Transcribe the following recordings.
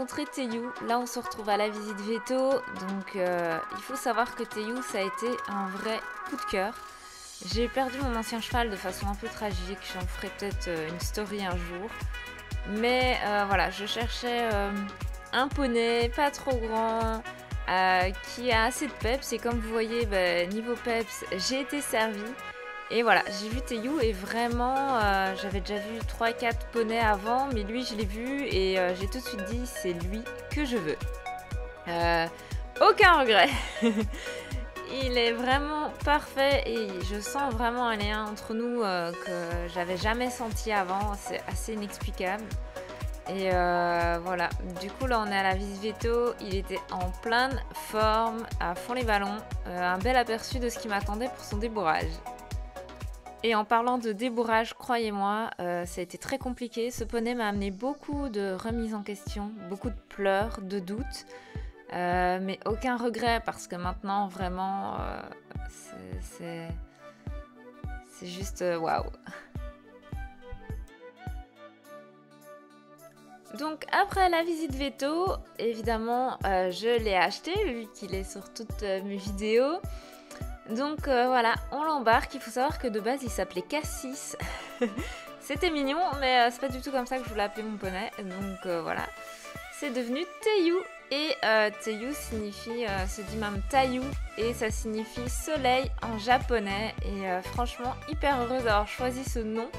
rencontré Théou. Là, on se retrouve à la visite veto. Donc, il faut savoir que Théou, ça a été un vrai coup de cœur. J'ai perdu mon ancien cheval de façon un peu tragique. J'en ferai peut-être une story un jour. Mais voilà, je cherchais un poney pas trop grand, qui a assez de peps. Et comme vous voyez, niveau peps, j'ai été servie. Et voilà, j'ai vu Théou et vraiment, j'avais déjà vu 3-4 poneys avant, mais lui je l'ai vu et j'ai tout de suite dit c'est lui que je veux. Aucun regret. Il est vraiment parfait et je sens vraiment un lien entre nous que j'avais jamais senti avant, c'est assez inexplicable. Et voilà, du coup là on est à la visite veto, il était en pleine forme, à fond les ballons, un bel aperçu de ce qui m'attendait pour son débourrage. Et en parlant de débourrage, croyez-moi, ça a été très compliqué. Ce poney m'a amené beaucoup de remises en question, beaucoup de pleurs, de doutes, mais aucun regret parce que maintenant, vraiment, c'est juste waouh. Donc après la visite veto, évidemment, je l'ai acheté vu qu'il est sur toutes mes vidéos. Donc voilà, on l'embarque. Il faut savoir que de base il s'appelait Cassis. C'était mignon, mais c'est pas du tout comme ça que je voulais appeler mon poney. Donc voilà, c'est devenu Théou. Et Théou signifie, se dit même Taïou, et ça signifie soleil en japonais. Et franchement, hyper heureuse d'avoir choisi ce nom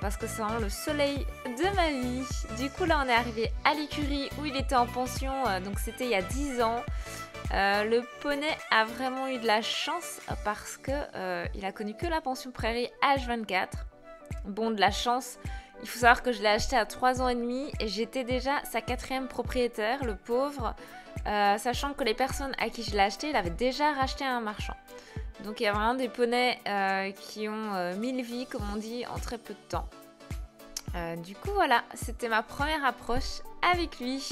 parce que c'est vraiment le soleil de ma vie. Du coup, là, on est arrivé à l'écurie où il était en pension, donc c'était il y a 10 ans. Le poney a vraiment eu de la chance parce que il a connu que la pension prairie H24. Bon, de la chance, il faut savoir que je l'ai acheté à 3 ans et demi et j'étais déjà sa 4e propriétaire, le pauvre, sachant que les personnes à qui je l'ai acheté, il avait déjà racheté à un marchand. Donc il y a vraiment des poneys qui ont 1000 vies, comme on dit, en très peu de temps. Du coup voilà, c'était ma première approche avec lui.